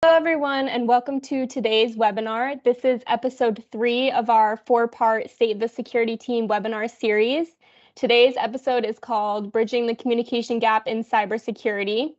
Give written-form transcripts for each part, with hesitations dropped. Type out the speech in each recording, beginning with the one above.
Hello, everyone, and welcome to today's webinar. This is episode 3 of our 4-part State of the Security Team webinar series. Today's episode is called Bridging the Communication Gap in Cybersecurity.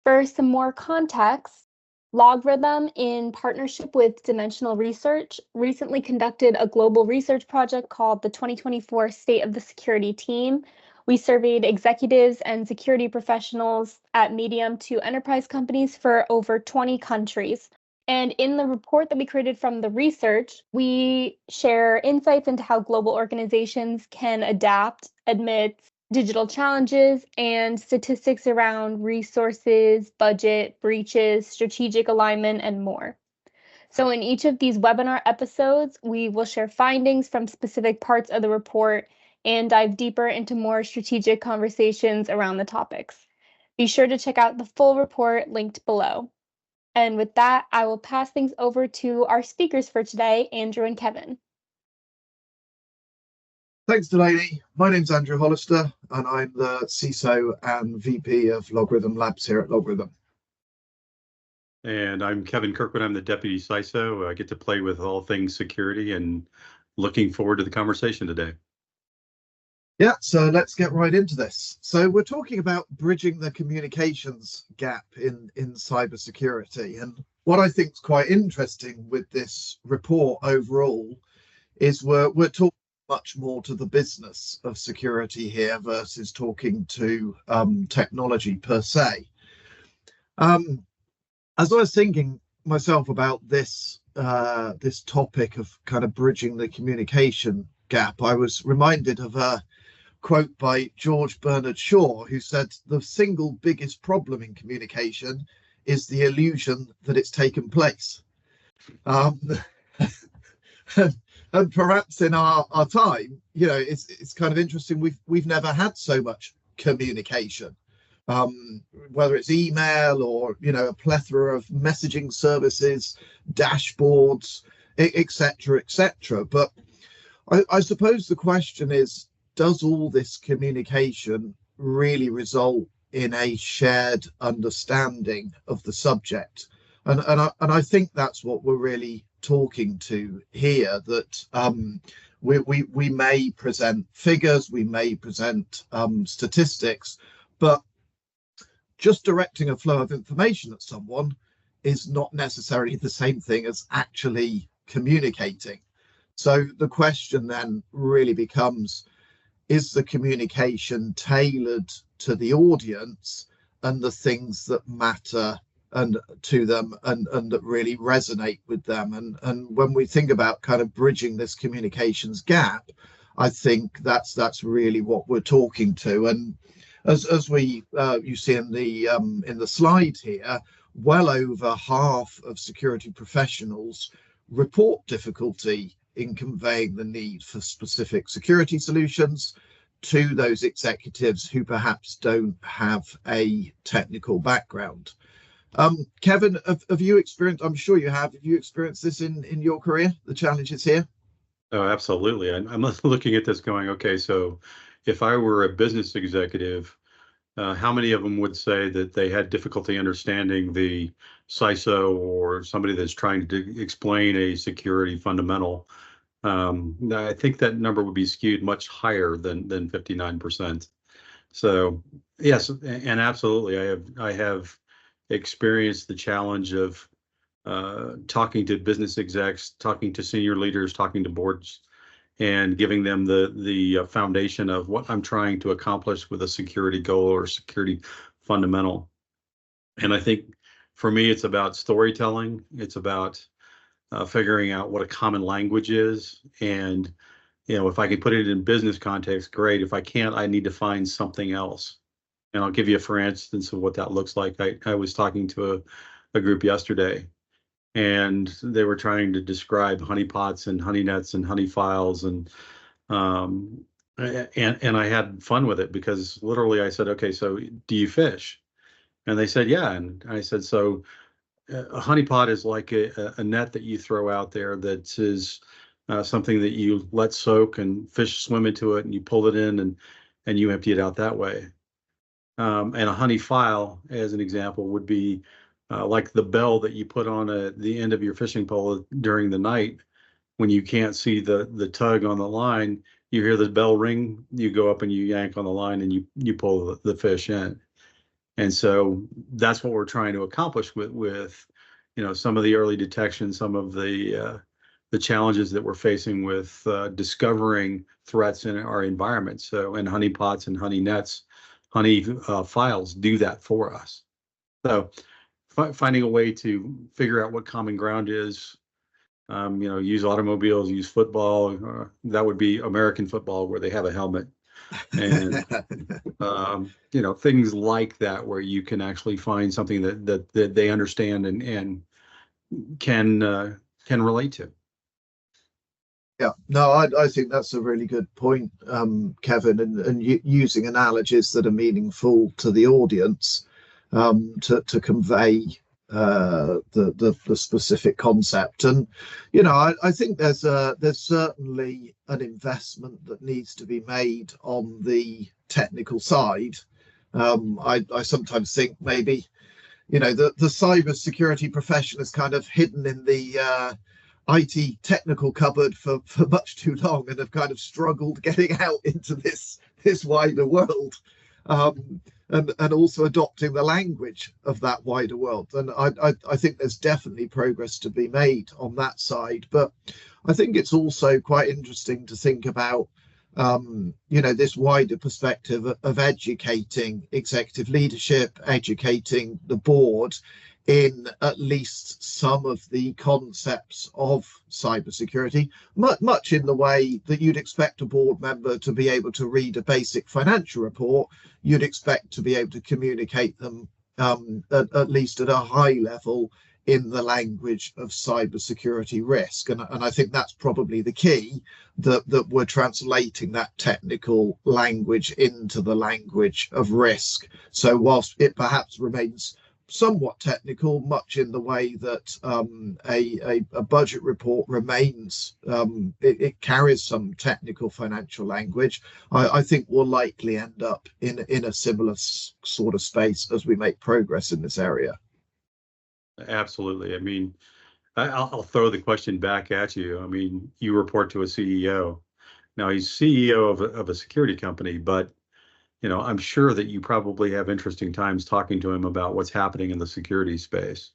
For some more context, Logarithm, in partnership with Dimensional Research, recently conducted a global research project called the 2024 State of the Security Team. We surveyed executives and security professionals at medium to enterprise companies for over 20 countries. And in the report that we created from the research, we share insights into how global organizations can adapt amidst digital challenges and statistics around resources, budget, breaches, strategic alignment, and more. So in each of these webinar episodes, we will share findings from specific parts of the report and dive deeper into more strategic conversations around the topics. Be sure to check out the full report linked below. And with that, I will pass things over to our speakers for today, Andrew and Kevin. Thanks, Delaney. My name's Andrew Hollister, and I'm the CISO and VP of Logarithm Labs here at Logarithm. And I'm Kevin Kirkwood. I'm the Deputy CISO. I get to play with all things security and looking forward to the conversation today. Yeah, so let's get right into this. So we're talking about bridging the communications gap in cybersecurity. And what I think is quite interesting with this report overall is we're talking much more to the business of security here versus talking to technology per se. As I was thinking myself about this this topic of kind of bridging the communication gap, I was reminded of a quote by George Bernard Shaw, who said the single biggest problem in communication is the illusion that it's taken place. And perhaps in our time, you know, it's kind of interesting. We've never had so much communication, whether it's email or, you know, a plethora of messaging services, dashboards, etc., etc. But I suppose the question is, does all this communication really result in a shared understanding of the subject? And I think that's what we're really talking to here, that we may present figures, we may present statistics, but just directing a flow of information at someone is not necessarily the same thing as actually communicating. So the question then really becomes, is the communication tailored to the audience and the things that matter and to them and that really resonate with them? And when we think about kind of bridging this communications gap, I think that's really what we're talking to. And as we you see in the slide here, well over half of security professionals report difficulty in conveying the need for specific security solutions to those executives who perhaps don't have a technical background. Kevin, have you experienced, I'm sure you have you experienced this in your career, the challenges here? Oh, absolutely. I'm looking at this going, okay, so if I were a business executive, how many of them would say that they had difficulty understanding the CISO or somebody that's trying to explain a security fundamental? I think that number would be skewed much higher than 59%. So yes, and absolutely, I have experienced the challenge of talking to business execs, talking to senior leaders, talking to boards, and giving them the foundation of what I'm trying to accomplish with a security goal or security fundamental. And I think for me, it's about storytelling. It's about figuring out what a common language is. And, you know, if I can put it in business context, great. If I can't, I need to find something else. And I'll give you for instance of what that looks like. I was talking to a group yesterday, and they were trying to describe honeypots and honey nets and honey files, and I had fun with it, because literally I said, okay, so do you fish? And they said, yeah. And I said, so a honeypot is like a net that you throw out there that is something that you let soak and fish swim into it, and you pull it in and you empty it out that way. And a honey file, as an example, would be like the bell that you put on the end of your fishing pole during the night when you can't see the tug on the line. You hear the bell ring, you go up and you yank on the line and you pull the fish in. And so that's what we're trying to accomplish with some of the early detection, some of the challenges that we're facing with discovering threats in our environment. So, and honeypots and honey nets, honey files do that for us. So finding a way to figure out what common ground is, use automobiles, use football. That would be American football where they have a helmet, and things like that where you can actually find something that they understand and can relate to. Yeah, no, I think that's a really good point, Kevin, and using analogies that are meaningful to the audience to convey the specific concept. And I think there's certainly an investment that needs to be made on the technical side. I sometimes think maybe the cybersecurity profession is kind of hidden in the IT technical cupboard for much too long and have kind of struggled getting out into this wider world. And also adopting the language of that wider world. And I think there's definitely progress to be made on that side. But I think it's also quite interesting to think about, this wider perspective of educating executive leadership, educating the board in at least some of the concepts of cybersecurity, much in the way that you'd expect a board member to be able to read a basic financial report. You'd expect to be able to communicate them at least at a high level in the language of cybersecurity risk. And I think that's probably the key, that we're translating that technical language into the language of risk. So whilst it perhaps remains somewhat technical, much in the way that a budget report remains, it carries some technical financial language. I think we'll likely end up in a similar sort of space as we make progress in this area. Absolutely. I mean, I'll throw the question back at you. I mean, you report to a CEO. Now he's CEO of a security company, but I'm sure that you probably have interesting times talking to him about what's happening in the security space.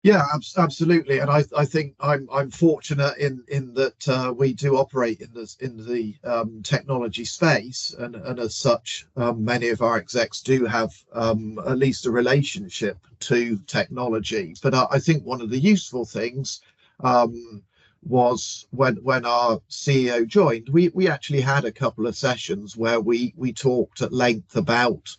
Yeah, absolutely. And I think I'm fortunate in that we do operate in the technology space, and as such, many of our execs do have at least a relationship to technology. But I think one of the useful things was when our CEO joined, we actually had a couple of sessions where we talked at length about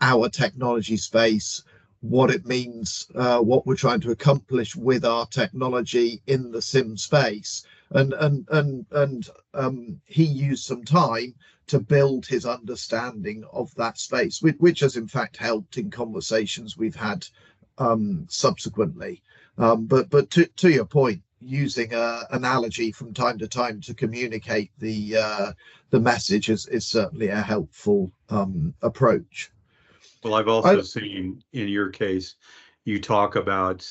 our technology space, what it means, what we're trying to accomplish with our technology in the SIM space, and he used some time to build his understanding of that space, which has in fact helped in conversations we've had subsequently. But to your point, using an analogy from time to time to communicate the message is certainly a helpful approach. Well, I've also seen in your case, you talk about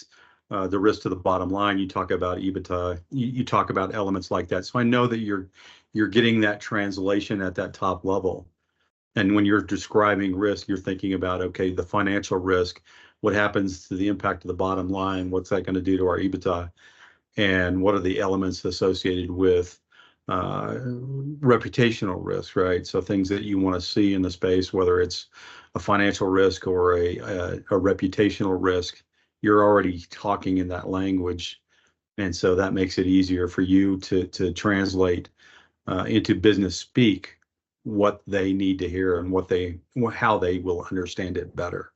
the risk to the bottom line. You talk about EBITDA. You talk about elements like that. So I know that you're getting that translation at that top level. And when you're describing risk, you're thinking about, okay, the financial risk, what happens to the impact of the bottom line? What's that going to do to our EBITDA? And what are the elements associated with reputational risk, right? So things that you want to see in the space, whether it's a financial risk or a reputational risk, you're already talking in that language. And so that makes it easier for you to translate into business speak what they need to hear and how they will understand it better.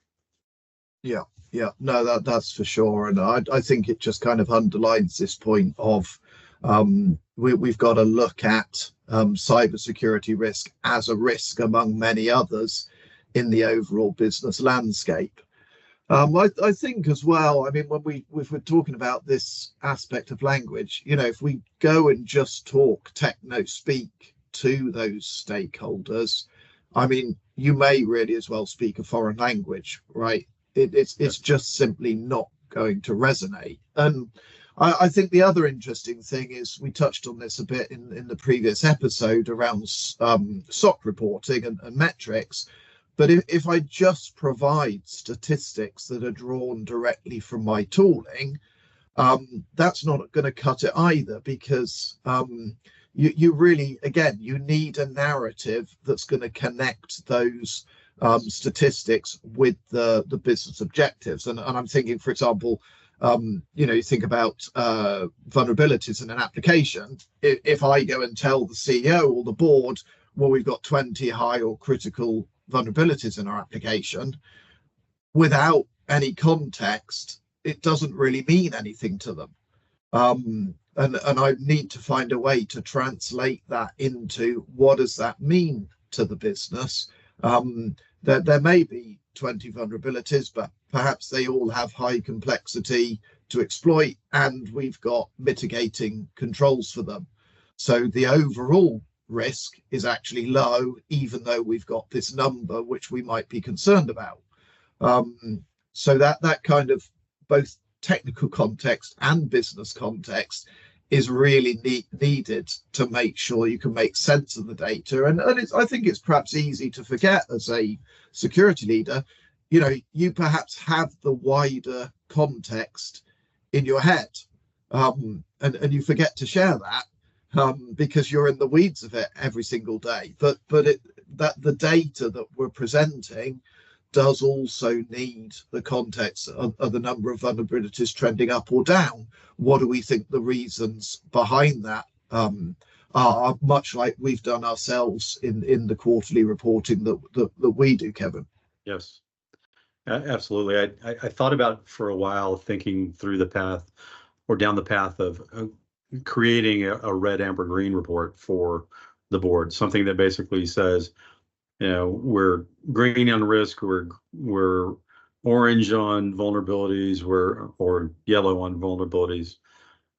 Yeah, no, that's for sure. And I think it just kind of underlines this point of we've got to look at cybersecurity risk as a risk among many others in the overall business landscape. I think as well, I mean, if we're talking about this aspect of language, if we go and just talk techno speak to those stakeholders, I mean, you may really as well speak a foreign language, right? It's just simply not going to resonate. And I think the other interesting thing is, we touched on this a bit in the previous episode around SOC reporting and metrics. But if I just provide statistics that are drawn directly from my tooling, that's not going to cut it either, because you really, again, you need a narrative that's going to connect those statistics with the business objectives. And I'm thinking, for example, you think about vulnerabilities in an application. If I go and tell the CEO or the board, well, we've got 20 high or critical vulnerabilities in our application, without any context, it doesn't really mean anything to them. And I need to find a way to translate that into, what does that mean to the business? There may be 20 vulnerabilities, but perhaps they all have high complexity to exploit, and we've got mitigating controls for them. So the overall risk is actually low, even though we've got this number which we might be concerned about. So that kind of both technical context and business context is really needed to make sure you can make sense of the data. And I think it's perhaps easy to forget, as a security leader, you perhaps have the wider context in your head, and you forget to share that, because you're in the weeds of it every single day. But that the data that we're presenting does also need the context of the number of vulnerabilities trending up or down. What do we think the reasons behind that are, much like we've done ourselves in the quarterly reporting that we do, Kevin? Yes, absolutely. I thought about it for a while, thinking through the path, or down the path of creating a red, amber, green report for the board, something that basically says, we're green on risk, we're orange on vulnerabilities, or yellow on vulnerabilities,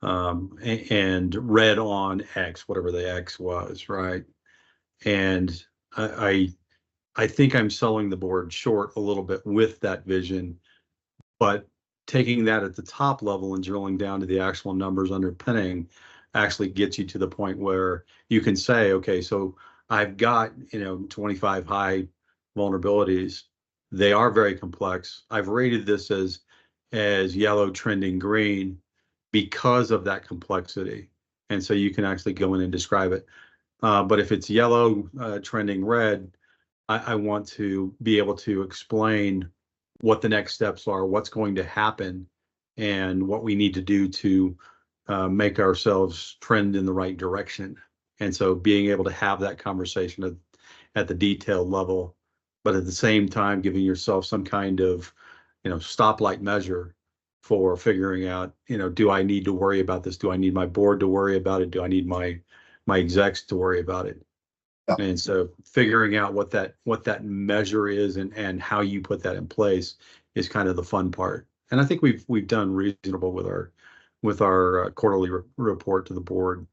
and red on X, whatever the X was, right? And I think I'm selling the board short a little bit with that vision, but taking that at the top level and drilling down to the actual numbers underpinning actually gets you to the point where you can say, okay, so I've got 25 high vulnerabilities. They are very complex. I've rated this as yellow trending green because of that complexity, and so you can actually go in and describe it. But if it's yellow trending red, I want to be able to explain what the next steps are, what's going to happen, and what we need to do to make ourselves trend in the right direction. And so being able to have that conversation at the detailed level, but at the same time giving yourself some kind of stoplight measure for figuring out, do I need to worry about this? Do I need my board to worry about it? Do I need my execs to worry about it? Yeah. And so figuring out what that measure is and how you put that in place is kind of the fun part. And I think we've done reasonable with our quarterly report to the board.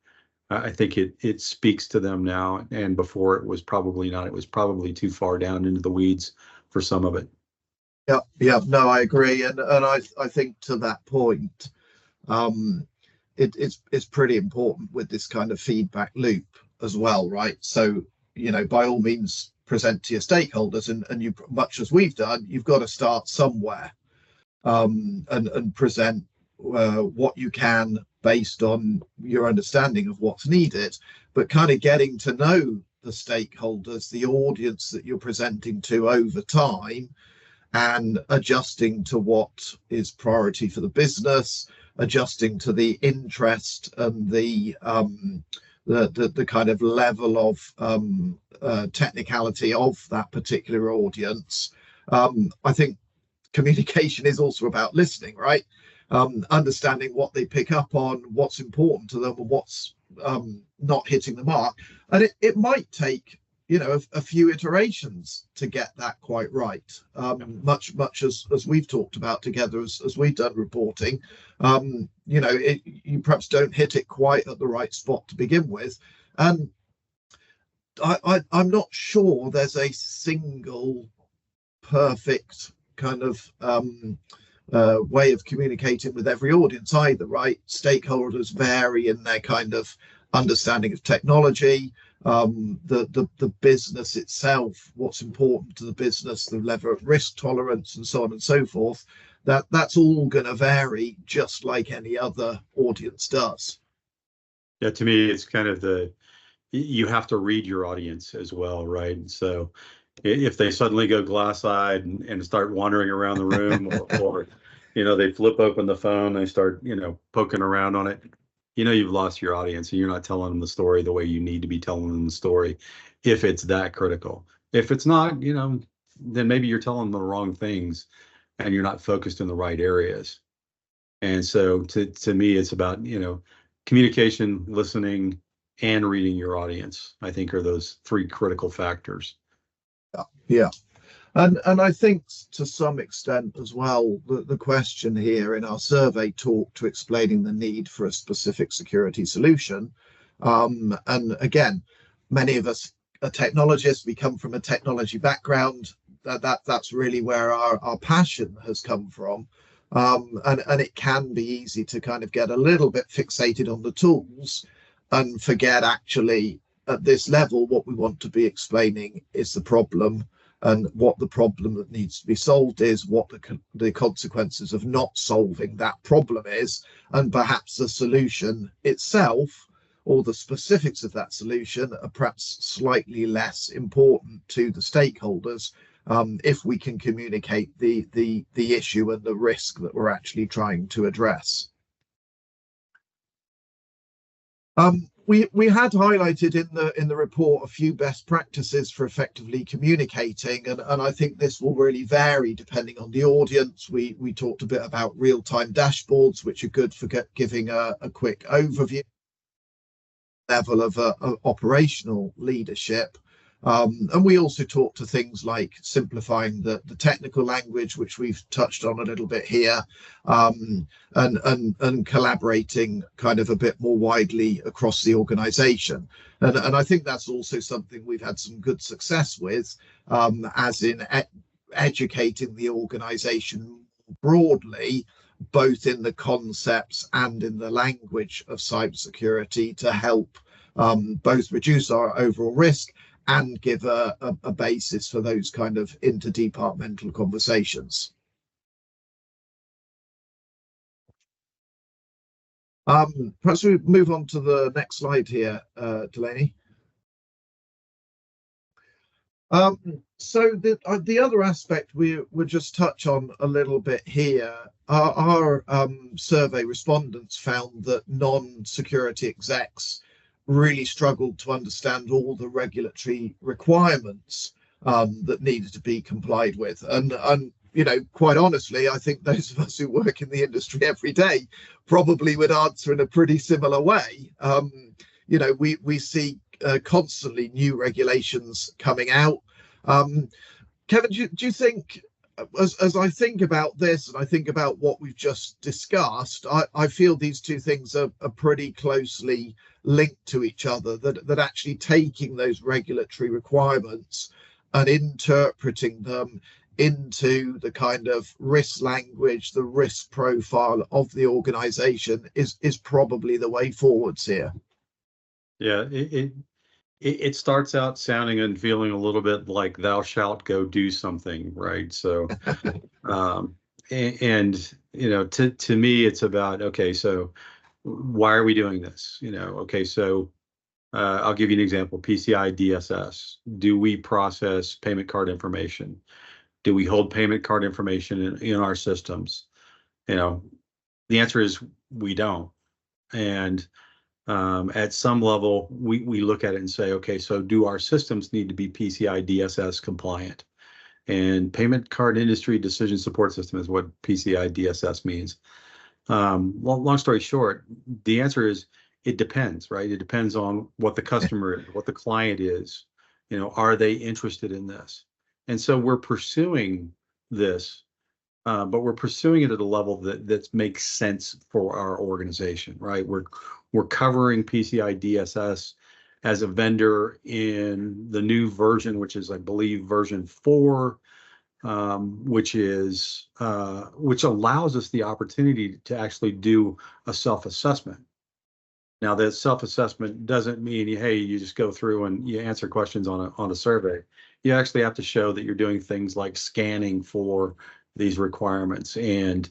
I think it speaks to them now, and before it was probably not. It was probably too far down into the weeds for some of it. Yeah, no, I agree, and I think to that point, it's pretty important with this kind of feedback loop as well, right? So by all means, present to your stakeholders, and you, much as we've done, you've got to start somewhere, and present what you can based on your understanding of what's needed, but kind of getting to know the stakeholders, the audience that you're presenting to over time, and adjusting to what is priority for the business, adjusting to the interest and the kind of level of technicality of that particular audience. I think communication is also about listening, right? Understanding what they pick up on, what's important to them, and what's not hitting the mark. And it might take a few iterations to get that quite right. Much as we've talked about together as we've done reporting, you perhaps don't hit it quite at the right spot to begin with. And I'm not sure there's a single perfect kind of way of communicating with every audience either, right? Stakeholders vary in their kind of understanding of technology, the business itself, what's important to the business, the level of risk tolerance, and so on and so forth. That's all going to vary, just like any other audience does. Yeah, to me, it's kind of you have to read your audience as well, right? So if they suddenly go glass-eyed and start wandering around the room, or they flip open the phone, they start poking around on it, you've lost your audience, and you're not telling them the story the way you need to be telling them the story, if it's that critical. If it's not, then maybe you're telling them the wrong things, and you're not focused in the right areas. And so to me, it's about communication, listening, and reading your audience, I think, are those three critical factors. Yeah. And I think to some extent as well, the question here in our survey talked to explaining the need for a specific security solution. And again, many of us are technologists. We come from a technology background. That's really where our passion has come from. And it can be easy to kind of get a little bit fixated on the tools and forget actually at this level what we want to be explaining is the problem, and what the problem that needs to be solved is, what the consequences of not solving that problem is, and perhaps the solution itself or the specifics of that solution are perhaps slightly less important to the stakeholders, if we can communicate the issue and the risk that we're actually trying to address. We had highlighted in the report a few best practices for effectively communicating, and I think this will really vary depending on the audience. We talked a bit about real-time dashboards, which are good for giving a quick overview level of operational leadership. And we also talked to things like simplifying the technical language, which we've touched on a little bit here, and collaborating kind of a bit more widely across the organization. And I think that's also something we've had some good success with, as in educating the organization broadly, both in the concepts and in the language of cybersecurity, to help both reduce our overall risk and give a basis for those kind of interdepartmental conversations. Perhaps we move on to the next slide here, Delaney. So the other aspect we would just touch on a little bit here, our survey respondents found that non-security execs really struggled to understand all the regulatory requirements that needed to be complied with. And quite honestly, I think those of us who work in the industry every day probably would answer in a pretty similar way. We see constantly new regulations coming out. Kevin, do you think, as I think about this and I think about what we've just discussed, I feel these two things are pretty closely linked to each other, that actually taking those regulatory requirements and interpreting them into the kind of risk language, the risk profile of the organization is probably the way forwards here. Yeah, it starts out sounding and feeling a little bit like thou shalt go do something, right? So to me it's about, okay, so why are we doing this? Okay, so I'll give you an example. PCI DSS. Do we process payment card information? Do we hold payment card information in our systems? The answer is we don't. And at some level, we look at it and say, okay, so do our systems need to be PCI DSS compliant? And payment card industry decision support system is what PCI DSS means. Long story short, the answer is it depends, right? It depends on what the customer is, what the client is. Are they interested in this? And so we're pursuing this, but we're pursuing it at a level that makes sense for our organization, right? We're covering PCI DSS as a vendor in the new version, which is, I believe, version 4. which allows us the opportunity to actually do a self-assessment. Now, that self-assessment doesn't mean, hey, you just go through and you answer questions on a survey. You actually have to show that you're doing things like scanning for these requirements and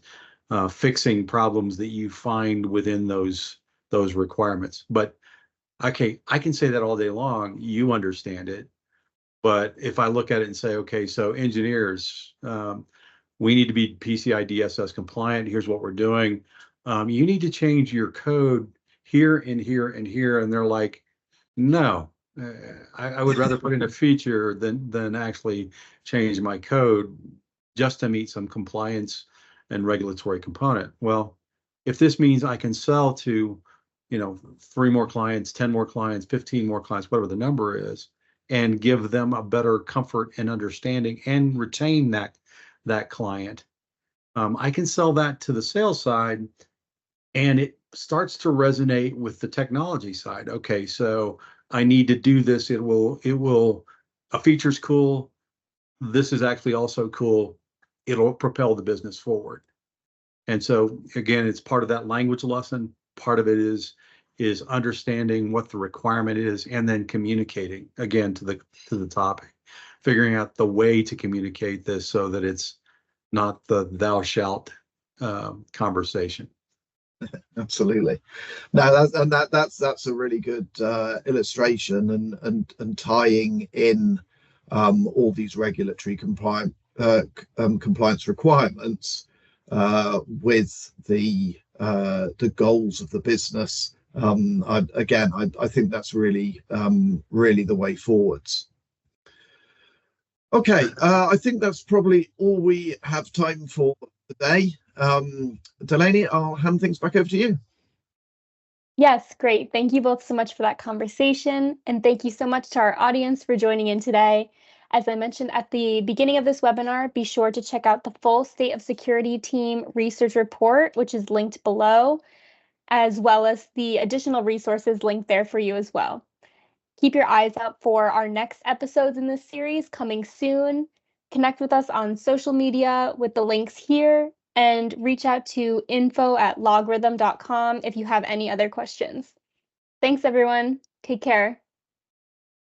fixing problems that you find within those requirements. But okay, I can say that all day long. You understand it. But if I look at it and say, okay, so engineers, we need to be PCI DSS compliant. Here's what we're doing. You need to change your code here and here and here. And they're like, no, I would rather put in a feature than actually change my code just to meet some compliance and regulatory component. Well, if this means I can sell to, 3 more clients, 10 more clients, 15 more clients, whatever the number is, and give them a better comfort and understanding and retain that client, I can sell that to the sales side, and it starts to resonate with the technology side. Okay, so I need to do this. It will, a feature's cool. This is actually also cool. It'll propel the business forward. And so again, it's part of that language lesson. Part of it is understanding what the requirement is and then communicating again to the topic, figuring out the way to communicate this so that it's not the thou shalt conversation. Absolutely. No, that's a really good illustration and tying in all these regulatory compliance requirements with the goals of the business. I think that's really the way forwards. Okay, I think that's probably all we have time for today. Delaney, I'll hand things back over to you. Yes, great. Thank you both so much for that conversation. And thank you so much to our audience for joining in today. As I mentioned at the beginning of this webinar, be sure to check out the full State of Security Team research report, which is linked below, as well as the additional resources linked there for you as well. Keep your eyes out for our next episodes in this series coming soon. Connect with us on social media with the links here, and reach out to info@logarithm.com if you have any other questions. Thanks, everyone. Take care.